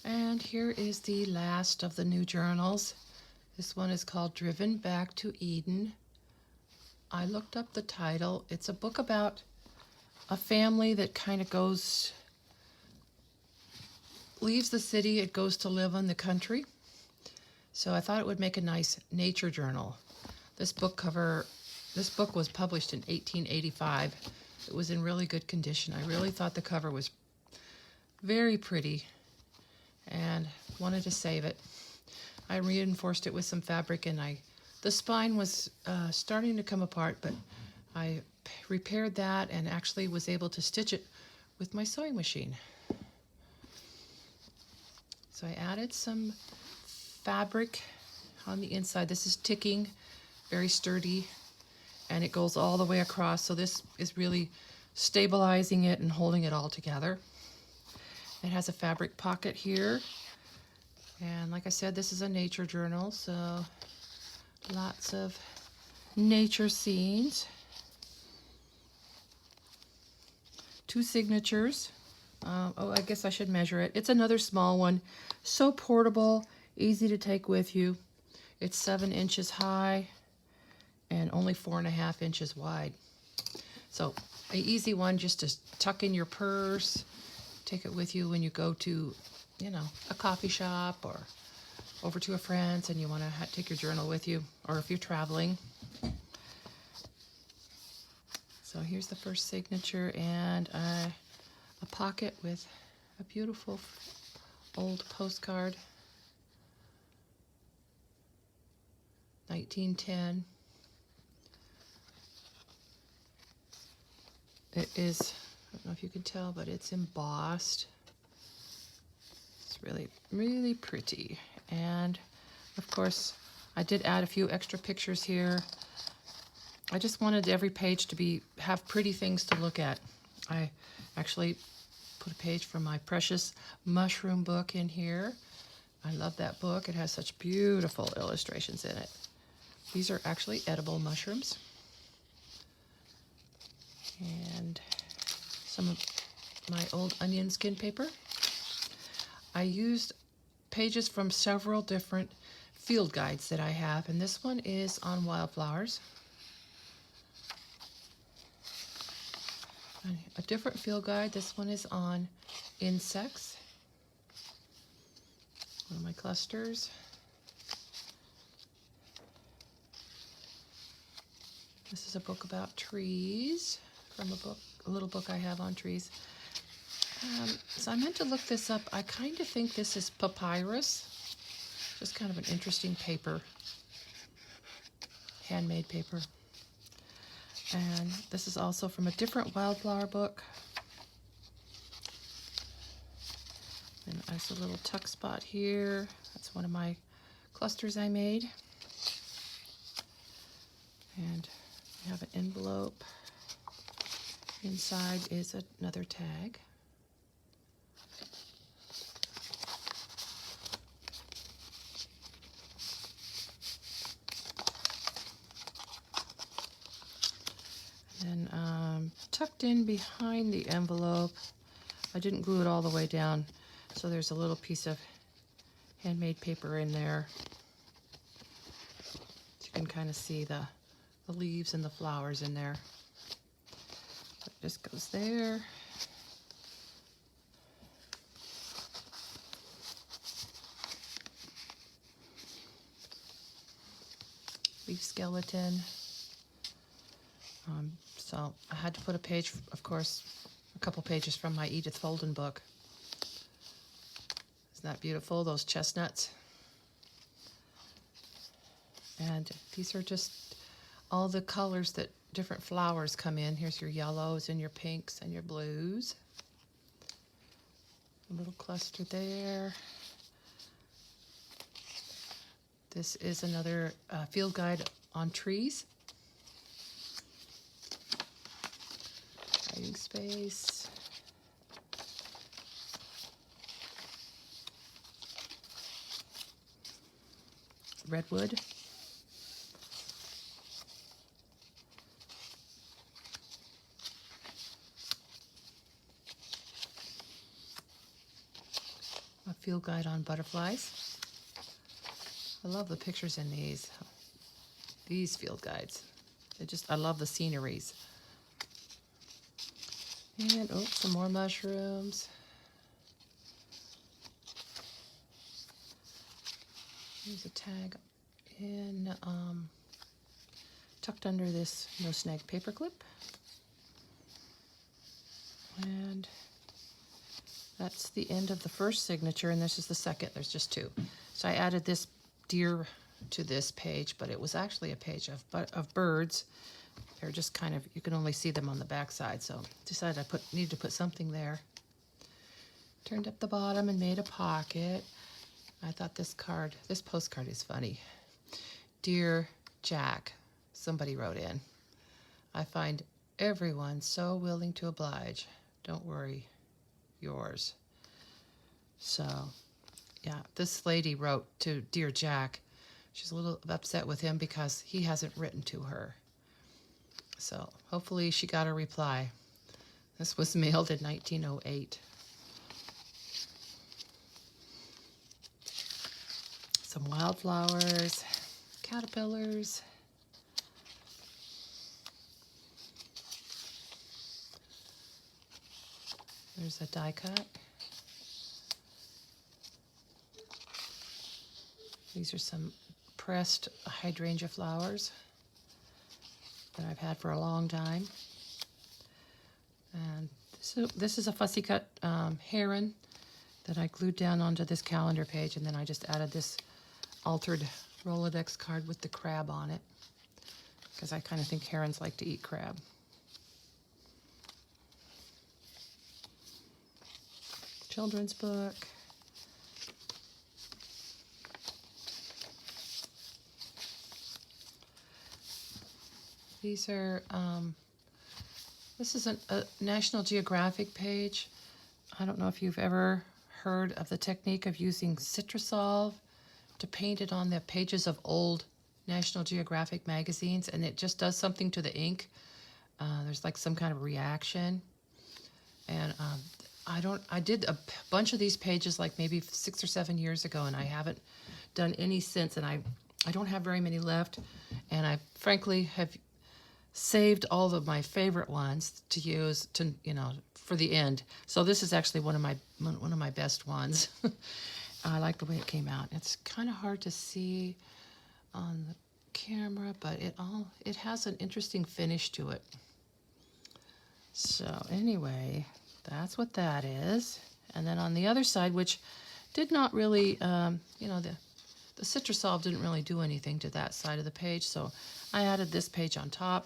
And here is the last of the new journals. This one is called Driven Back to Eden. I looked up the title. It's a book about a family that kind of leaves the city, it goes to live in the country. So I thought it would make a nice nature journal. This book was published in 1885. It was in really good condition. I really thought the cover was very pretty and wanted to save it. I reinforced it with some fabric, and the spine was starting to come apart, but I repaired that and actually was able to stitch it with my sewing machine. So I added some fabric on the inside. This is ticking, very sturdy, and it goes all the way across. So this is really stabilizing it and holding it all together. It has a fabric pocket here. And like I said, this is a nature journal, so lots of nature scenes. 2 signatures. I guess I should measure it. It's another small one. So portable, easy to take with you. It's 7 inches high and only 4.5 inches wide. So an easy one just to tuck in your purse, take it with you when you go to, a coffee shop or over to a friend's and you want to take your journal with you, or if you're traveling. So here's the first signature, and a pocket with a beautiful old postcard, 1910. It is, I don't know if you can tell, but it's embossed. It's really, really pretty. And of course, I did add a few extra pictures here. I just wanted every page to have pretty things to look at. I actually put a page from my precious mushroom book in here. I love that book. It has such beautiful illustrations in it. These are actually edible mushrooms. And some of my old onion skin paper. I used pages from several different field guides that I have, and this one is on wildflowers. A different field guide. This one is on insects. One of my clusters. This is a book about trees from a little book I have on trees. So I meant to look this up. I kind of think this is papyrus. Just kind of an interesting paper. Handmade paper. And this is also from a different wildflower book. And there's a little tuck spot here. That's one of my clusters I made. And I have an envelope. Inside is another tag. And tucked in behind the envelope, I didn't glue it all the way down, so there's a little piece of handmade paper in there. So you can kind of see the leaves and the flowers in there. It just goes there. Leaf skeleton. So I had to put a page, of course, a couple pages from my Edith Folden book. Isn't that beautiful, those chestnuts? And these are just all the colors that different flowers come in. Here's your yellows and your pinks and your blues. A little cluster there. This is another field guide on trees. Hiding space. Redwood. a field guide on butterflies. I love the pictures in these field guides. I love the sceneries. And, oh, some more mushrooms. There's a tag tucked under this no snag paper clip. And that's the end of the first signature, and this is the second. There's just two. So I added this deer to this page, but it was actually a page of birds. They're just kind of, you can only see them on the back side, so decided I needed to put something there. Turned up the bottom and made a pocket. I thought this postcard is funny. Dear Jack, somebody wrote in, I find everyone so willing to oblige. Don't worry, yours. So, yeah, this lady wrote to Dear Jack. She's a little upset with him because he hasn't written to her. So, hopefully she got a reply. This was mailed in 1908. Some wildflowers, caterpillars. There's a die cut. These are some pressed hydrangea flowers that I've had for a long time. And this is a fussy cut heron that I glued down onto this calendar page, and then I just added this altered Rolodex card with the crab on it, because I kind of think herons like to eat crab. Children's book. These are, this is a National Geographic page. I don't know if you've ever heard of the technique of using Citrusol to paint it on the pages of old National Geographic magazines, and it just does something to the ink. There's like some kind of reaction. And I did a bunch of these pages like maybe 6 or 7 years ago, and I haven't done any since, and I don't have very many left, and I frankly have saved all of my favorite ones to use for the end. So this is actually one of my best ones. I like the way it came out. It's kind of hard to see on the camera, but it has an interesting finish to it. So anyway, that's what that is. And then on the other side, which did not really, the Citrusol didn't really do anything to that side of the page, so I added this page on top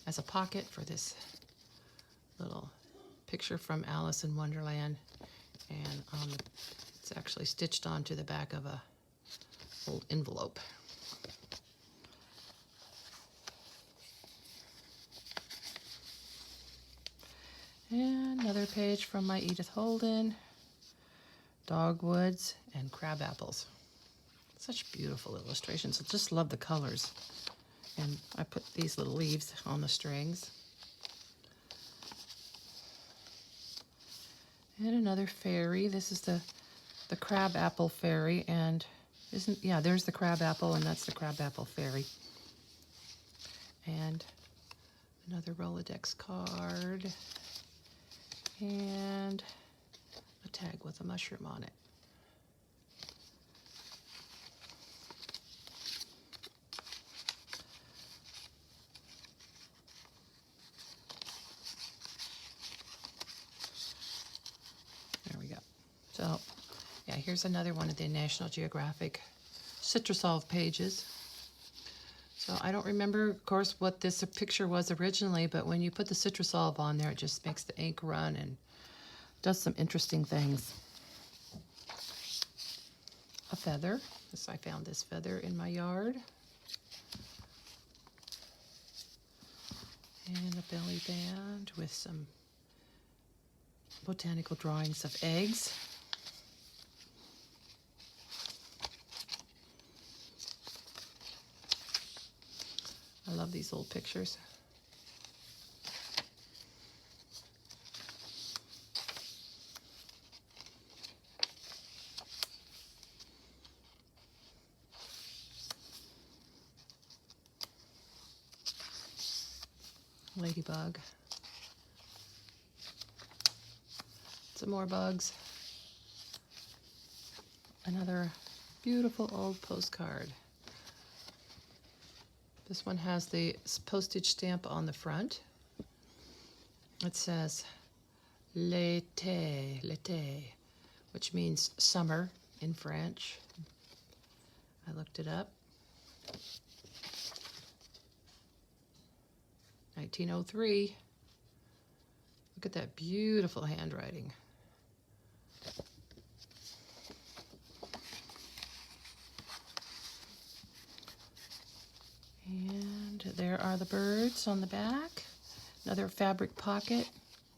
as a pocket for this little picture from Alice in Wonderland, and it's actually stitched onto the back of a old envelope. And another page from my Edith Holden, dogwoods and crab apples. Such beautiful illustrations. I just love the colors. And I put these little leaves on the strings. And another fairy. This is the crab apple fairy, and there's the crab apple, and that's the crab apple fairy. And another Rolodex card. And a tag with a mushroom on it. There we go. So, yeah, here's another one of the National Geographic Citrusol pages. So I don't remember, of course, what this picture was originally, but when you put the Citrusol on there, it just makes the ink run and does some interesting things. A feather. I found this feather in my yard. And a belly band with some botanical drawings of eggs. I love these old pictures. ladybug. Some more bugs. Another beautiful old postcard. This one has the postage stamp on the front. It says l'été, l'été, which means summer in French. I looked it up. 1903. Look at that beautiful handwriting. And there are the birds on the back. Another fabric pocket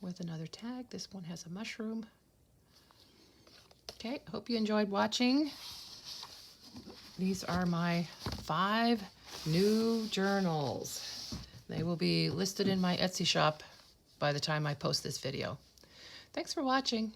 with another tag. This one has a mushroom. Okay, hope you enjoyed watching. These are my 5 new journals. They will be listed in my Etsy shop by the time I post this video. Thanks for watching.